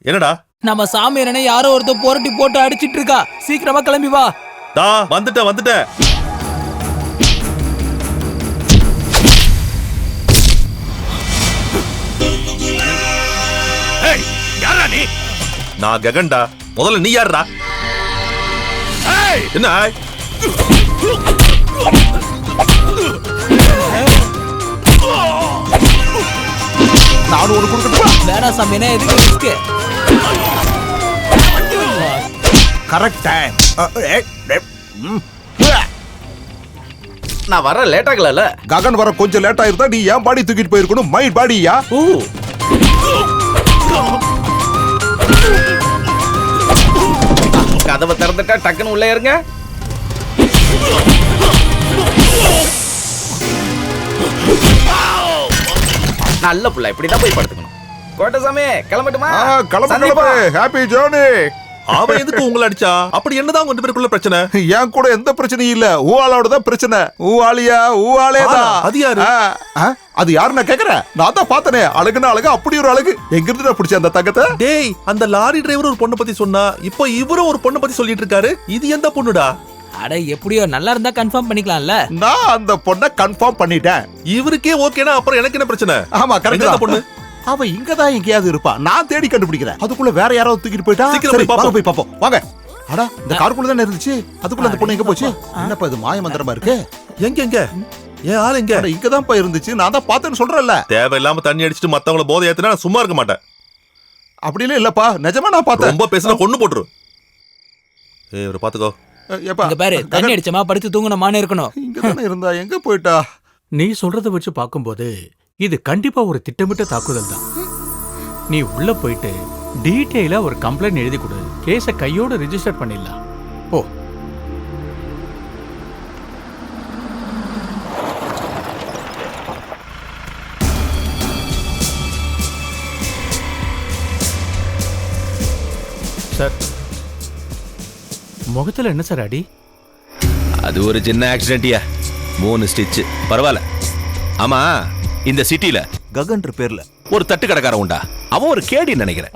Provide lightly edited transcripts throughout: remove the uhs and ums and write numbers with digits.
என்னடா? நம்ம சாமி என்ன யாரோ ஒருத்தர் போரட்டி போட்டு அடிச்சிட்டு இருக்கா. சீக்கிரமா கிளம்பி வா. வந்துட்டேன். நான் ககன்டா. முதல்ல நீ யாருடா? என்ன நான் ஒரு கொடுக்கட்டுமா? வேணா சாமி, என்ன எதுக்கு ரிஸ்க்? Correct time. நான் வர லேட் ஆகல. ககன் வர கொஞ்சம் லேட் ஆயிருந்தா நீ ஏன் பாடி தூக்கிட்டு போயிருக்கணும். மை பாடியா? கதவை திறந்துட்டா டக்குன்னு உள்ள இருங்க. நல்ல புள்ள, இப்படிதான் போய் படுத்துக்கணும். கோட்டசாமி கிளம்பட்டுமா? கிளம்பு. Happy journey. அவன் எதுக்கு உங்களை அடிச்சா? அப்படி என்னதான் உங்க ரெண்டு பேருக்குள்ள பிரச்சனை? என் கூட எந்த பிரச்சனையும் இல்ல. ஊஆளோட தான் பிரச்சனை. ஊஆளியா? ஊஆளேதான். அது யாரு? அது யாரு நான் கேக்குறேன். நான் தான் பார்த்தனே. அழகுனா அழகு, அப்படி ஒரு அழகு. எங்க இருந்து பிடிச்ச அந்த தங்கத்தை? டேய், அந்த லாரி டிரைவர் ஒரு பொண்ணை பத்தி சொன்னா, இப்போ இவரும் ஒரு பொண்ணை பத்தி சொல்லிட்டு இருக்காரு. இது எந்த பொண்ணுடா? அட எப்படியோ நல்லா இருந்தா கன்ஃபார்ம் பண்ணிக்கலாம்ல. நான் அந்த பொண்ணை கன்ஃபார்ம் பண்ணிட்டேன். இவருக்கே ஓகேனா அப்புறம் எனக்கு என்ன பிரச்சனை? ஆமா கரெக்ட். அந்த பொண்ணு அவ இங்கதான் எங்கேயாவது இருப்பா. நான் தேடி கண்டுபிடிக்கிறேன். அதுக்குள்ள வேற யாராவது தூக்கிட்டு போயிட்டா? சீக்கிரம் போய் பாப்போம். வாங்க. அடா, இந்த காருக்குள்ள தானே இருந்துச்சு. அதுக்குள்ள அந்த பொண்ணு எங்க போச்சு? என்னப்பா இது மாய மந்திரமா இருக்கு? எங்க ஏன் ஆள் எங்க? இங்கதான் போய் இருந்துச்சு. நான் தான் பார்த்தேன்னு சொல்றேன்ல. தேவையில்லாம தண்ணி அடிச்சிட்டு மத்தவங்கள போதை ஏத்துனா நான் சும்மா இருக்க மாட்டேன். அப்படியே இல்லப்பா, நிஜமா நான் பார்த்தேன். ரொம்ப பேசினா கொன்னு போட்டுரு. இவரை பாத்துக்கோ. இங்க பாரு, தண்ணி அடிச்சமா படுத்து தூங்கணுமான்னு இருக்கணும். இங்க தானே இருந்தா, எங்க போயிட்டா? நீ சொல்றத வச்சு பார்க்கும்போது இது கண்டிப்பா ஒரு திட்டமிட்ட தாக்குதல் தான். நீ உள்ள போயிட்டு டீட்டெயிலா ஒரு கம்ப்ளைண்ட் எழுதி கொடு. கேஸை கையோட ரெஜிஸ்டர் பண்ணிடலாம். ஓ, சார், முகத்துல என்ன சார் அடி? அது ஒரு சின்ன ஆக்சிடென்ட்டியா, 3 ஸ்டிச். பரவாயில்ல. ஆமா, இந்த சிட்டில ககன் பேர்ல ஒரு தட்டு கடைக்காரன் உண்டா? அவன் ஒரு கேடி நினைக்கிறேன்.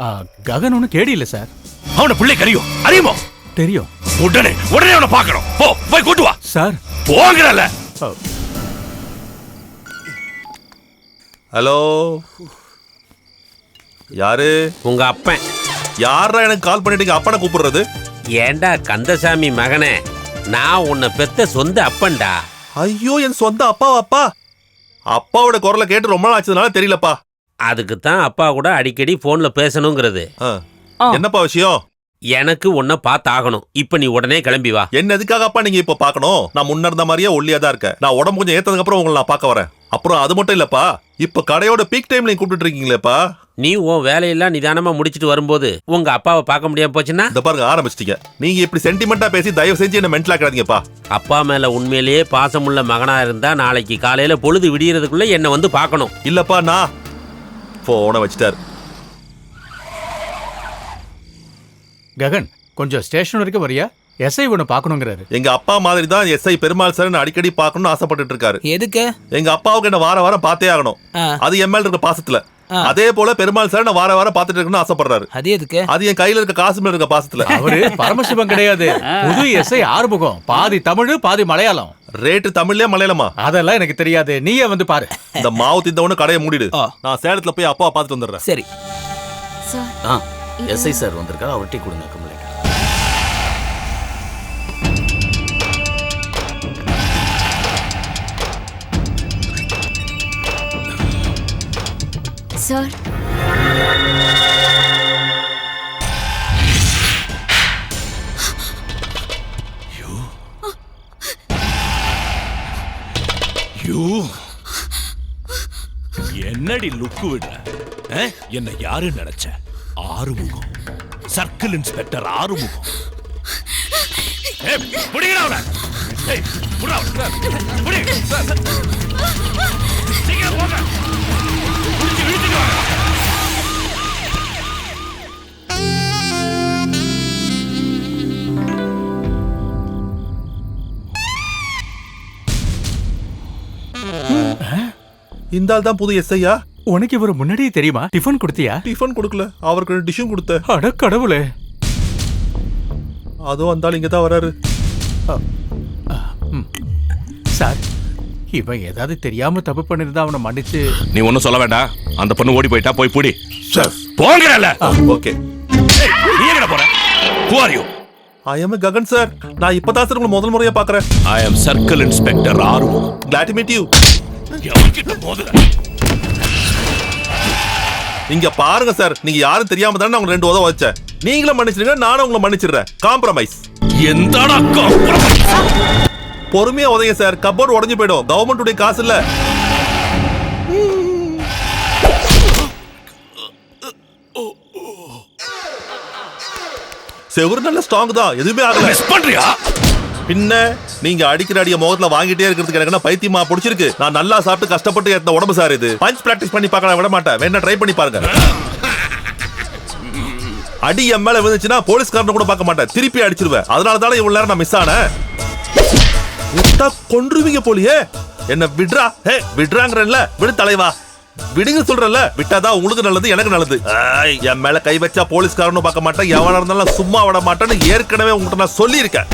ககன் ஒன்னும் கேடி இல்ல சார். அவனை பிள்ளை கரியும் அறியுமோ? தெரியும். உடனே அவனை பார்க்கணும். போய் கூட்டு வா சார். போங்கறல. ஹலோ, யாரு? உங்க அப்பன். யாரா எனக்கு கால் பண்ணிட்டீங்க? அப்பனை கூப்பிடுறது? ஏண்டா கந்தசாமி மகனே, நான் உன்னை பெத்த சொந்த அப்பன்டா. ஐயோ, என் சொந்த அப்பா. அப்பாவோட குரலை கேட்டு ரொம்ப நாள் ஆச்சதுனால தெரியலப்பா. அதுக்கு தான் அப்பா கூட அடிக்கடி போன்ல பேசணுங்கிறது. என்னப்பா விஷயம்? எனக்கு உன்னை பார்த்தாகணும். இப்ப நீ உடனே கிளம்பி வா. என்ன எதுக்காக அப்பா நீங்க இப்ப பாக்கணும்? நான் முன்ன இருந்த மாதிரியே ஒல்லியா தான் இருக்கேன். நான் உடம்பு கொஞ்சம் ஏத்ததுக்கு அப்புறம் உங்களை நான் பார்க்க வரேன். அப்புறம் அது மட்டும் இல்லப்பா, இப்ப கடையோட பீக் டைம்ல நீங்க கூப்பிட்டு இருக்கீங்களேப்பா. நீ உன் வேலையெல்லாம் நிதானமா முடிச்சிட்டு வரும்போது உங்க அப்பாவை பார்க்க முடியாம போச்சுன்னா? இந்த பாருங்க, ஆரம்பிச்சிட்டீங்க. நீங்க இப்படி சென்டிமெண்டா பேசி தயவு செஞ்சு என்ன மென்டல் ஆக்காதீங்கப்பா. அப்பா மேல உண்மையிலேயே பாசமுள்ள மகனா இருந்தா நாளைக்கு காலையில பொழுது விடியறதுக்குள்ள என்ன வந்து பார்க்கணும். இல்லப்பா, நான் போனை வச்சுட்டாரு. ககன், கொஞ்சம் ஸ்டேஷன் வரைக்கும் வரியா? எஸ்ஐ ஒன்று பார்க்கணுங்கிறாரு. எங்க அப்பா மாதிரி தான் எஸ்ஐ பெருமாள் சார் அடிக்கடி பார்க்கணும்னு ஆசைப்பட்டு இருக்காரு. எதுக்கு? எங்க அப்பாவுக்கு என்ன வாரம் பார்த்தே ஆகணும். அது என் மேல இருக்க பாசத்துல. அதே போல பெருமாள் சார் வாரம் பார்த்துட்டு இருக்கணும்னு ஆசைப்படுறாரு. அது எதுக்கு? அது என் கையில இருக்க காசு மேல இருக்க பாசத்துல. அவரு பரமசிவம் கிடையாது. புது எஸ்ஐ ஆறுமுகம். பாதி தமிழ் பாதி மலையாளம். ரேட்டு தமிழ்லயே மலையாளமா? அதெல்லாம் எனக்கு தெரியாது. நீயே வந்து பாரு. இந்த மாவு திந்தவனு கடையை மூடிடு. நான் சேலத்துல போய் அப்பாவை பார்த்துட்டு வந்துடுறேன். சரி சார். எஸ்ஐ சார் வந்திருக்காரு, அவர்கிட்ட கொடுங்க கம்ப்ளைண்ட். சார், என்னடி லுக்கு விடுற? என்ன யாரு நினைச்ச? Arumugam, circle inspector Arumugam. இந்த ஆள் தான் புது எஸ்ஐயா? உனக்கு இவர் முன்னாடியே தெரியுமா? டிஃபன் கொடுத்தியா? டிஃபன் கொடுக்கல, அவருக்கு டிஷ்ஷும் கொடுத்த. அட கடவுளே. அதுவும் வந்தாலும் இங்க தான் வராரு. சார், இவன் ஏதாவது தெரியாம தப்பு பண்ணிருந்தா அவனை மன்னிச்சு. நீ ஒன்னும் சொல்ல வேண்டாம். அந்த பொண்ணு ஓடி போயிட்டா போய் புடி. சார் போங்கல. ஓகே. நீ எங்க போற? Who are you? I am Gagan sir. நான் இப்பதான் சார் உங்களை முதல் முறையா பாக்குறேன். I am Circle Inspector Arumugam. Glad to meet you. எவன்கிட்ட மோதுற? இங்க பாருங்க சார், நீங்க யாரும் தெரியாம தானே அவங்க 2 உதவ வச்சேன். நீங்களும் மன்னிச்சிருங்க, நானும் உங்களை மன்னிச்சிடுறேன். காம்ப்ரமைஸ். எந்தடா காம்ப்ரமைஸ்? பொறுமையா உதங்க சார், கப்போர்ட் உடைஞ்சு போயிடும். கவர்மெண்ட் உடைய காசு இல்ல. செவுரு நல்ல ஸ்ட்ராங் தான், எதுவுமே ஆகல. மிஸ் பண்றியா? பின்ன நீங்க அடிக்கிற அடிய முகத்துல வாங்கிட்டே இருக்கிறதுக்கு எனக்கு பைத்தியமா பிடிச்சிருக்கு. நான் நல்லா சாப்பிட்டு கஷ்டப்பட்டு ஏத்த உடம்பு சார் இது. பஞ்ச் பிராக்டிஸ் பண்ணி பார்க்க விட மாட்டேன். வேணா ட்ரை பண்ணி பாருங்க. அடி என் மேல விழுந்துச்சுன்னா போலீஸ்காரனை கூட பார்க்க மாட்டேன், திருப்பி அடிச்சிருவேன். அதனால தானே இவ்வளவு நேரம் நான் மிஸ் ஆனேன். விட்டா கொன்றுவீங்க போலியே. என்ன விட்றா, விட்றாங்கறல்ல, விடு தலைவா, விடுங்க சொல்றல. விட்டாதான் உங்களுக்கு நல்லது, எனக்கு நல்லது. என் மேல கை வச்சா போலீஸ்காரனும் பார்க்க மாட்டேன், எவனா இருந்தாலும் சும்மா விட மாட்டேன்னு ஏற்கனவே உங்ககிட்ட நான் சொல்லி இருக்கேன்.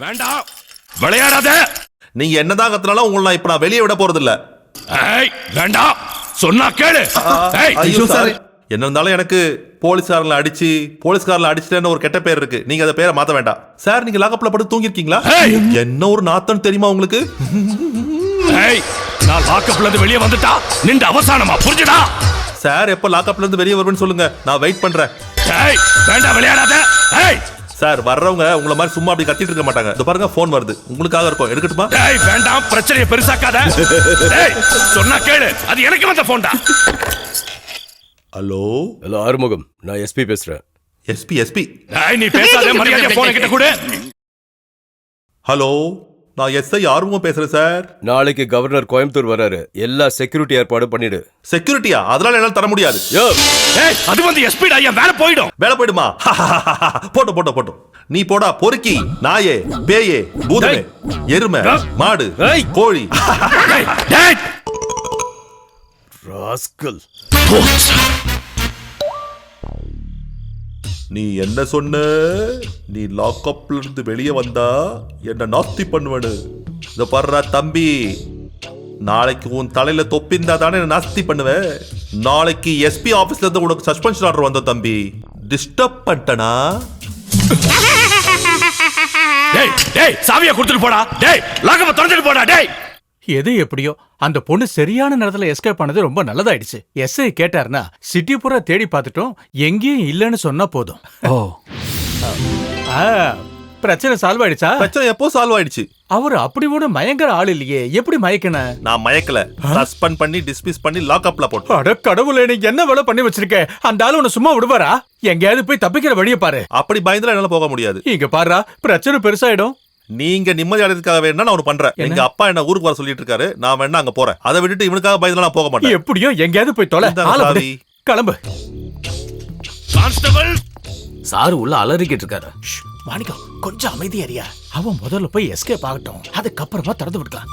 வேண்டாம், விளையாடாத. நீங்க என்னதான் கத்துனாலும் உங்களை நான் இப்ப நான் வெளியே விட போறது இல்ல. வேண்டாம், சொன்னா கேளு. ஐயோ சார், என்ன இருந்தாலும் எனக்கு போலீஸ்காரங்களை அடிச்சிட்டேன்னு ஒரு கெட்ட பேர் இருக்கு. நீங்க அந்த பேரை மாத்த வேண்டாம் சார். நீங்க லாக்கப்ல படுத்து தூங்கி இருக்கீங்களா? என்ன ஒரு நாத்தம் தெரியுமா உங்களுக்கு? நான் லாக்கப்ல இருந்து வெளியே வந்துட்டா நின்று அவசானமா, புரிஞ்சுதா? சார் எப்ப லாக்கப்ல இருந்து வெளியே வருவேன்னு சொல்லுங்க, நான் வெயிட் பண்றேன். வேண்டாம், விளையாடாத. சார் வர்றவங்க உங்களை மாதிரி சும்மா அப்படி கத்திட்டு இருக்க மாட்டாங்க. இது பாருங்க, போன் வருது, உங்களுக்காக இருக்கும், எடுக்கட்டுமா? வேண்டாம், பிரச்சனையை பெருசாக்காத. சொன்னா கேளு, அது எனக்கு வந்த போன்டா. ஹலோ ஹலோ ஆறுமுகம், நான் எஸ்பி பேசுறேன். எஸ்பி நீ பேசாத, மரியாதையா போன் கிட்ட கொடு. ஹலோ, நான் எஸ்ஐ ஆறுமுகம் பேசுறேன் சார். நாளைக்கு கவர்னர் கோயம்புத்தூர் வராரு, எல்லா செக்யூரிட்டி ஏற்பாடு பண்ணிடு. செக்யூரிட்டியா? அதனால என்னால தர முடியாது. அது வந்து எஸ்பி டா, என் வேலை போயிடும். வேலை போயிடுமா? போட்டோம். நீ போடா பொறுக்கி, நாயே, பேயே, பூதமே, எருமை, மாடு, கோழி. ராஸ்கல். நீ என்ன சொன்ன? நீ லாக்அப்ல இருந்து வெளியே வந்தா என்ன நாஸ்தி பண்ணுவேன்னு. இத பாருடா தம்பி, நாளைக்கு உன் தலையில தொப்பிந்தா தானே நாஸ்தி பண்ணுவேன். நாளைக்கு எஸ்பி ஆபீஸ்ல இருந்து உனக்கு சஸ்பென்ஷன் ஆர்டர் வந்த தம்பி. டிஸ்டர்ப் பண்ணிட்டனா? சாவியா கொடுத்துட்டு போடா. லாக்கப்ப திறந்துட்டு போடா. எது எப்படியோ அந்த பொண்ணு சரியான நேரத்துல எஸ்கேப் பண்ணது ரொம்ப நல்லதாயிடுச்சு. எஸ்ஐ கேட்டாருன்னா சிட்டி பூரா தேடி பார்த்துட்டோம், எங்கேயும் இல்லைன்னு சொன்னா போதும். பிரச்சனை சால்வ் ஆயிடுச்சா? பிரச்சனை எப்போ சால்வ் ஆயிடுச்சு. அவரு அப்படி கூட மயங்கர ஆள் இல்லையே, எப்படி மயக்கன? நான் மயக்கல, சஸ்பெண்ட் பண்ணி டிஸ்மிஸ் பண்ணி லாக்அப்ல போட்டேன். அட கடவுளே, நீ என்ன வேலை பண்ணி வச்சிருக்க? அந்த ஆளு உன்னை சும்மா விடுவாரா? எங்கேயாவது போய் தப்பிக்கிற வழியை பாரு. அப்படி பயந்துல என்னால போக முடியாது. இங்க பாருடா, பிரச்சனை பெருசாயிடும். நீங்க நிம்மதி அடைறதுக்காக வேணா நான் ஒன்னு பண்றேன். எங்க அப்பா என்ன ஊருக்கு வர சொல்லிட்டு இருக்காரு, நான் வேணா அங்க போறேன். அதை விட்டுட்டு இவனுக்காக பயந்துல நான் போக மாட்டேன். எப்படியோ எங்கேயாவது போய் தொலை. கிளம்பு. கான்ஸ்டபிள் சார் உள்ள அலறிக்கிட்டு இருக்காரு. மாணிக்கம், கொஞ்சம் அமைதியாரியா. அவன் முதல்ல போய் எஸ்கேப் ஆகட்டும், அதுக்கப்புறமா திறந்து விட்டுக்கலாம்.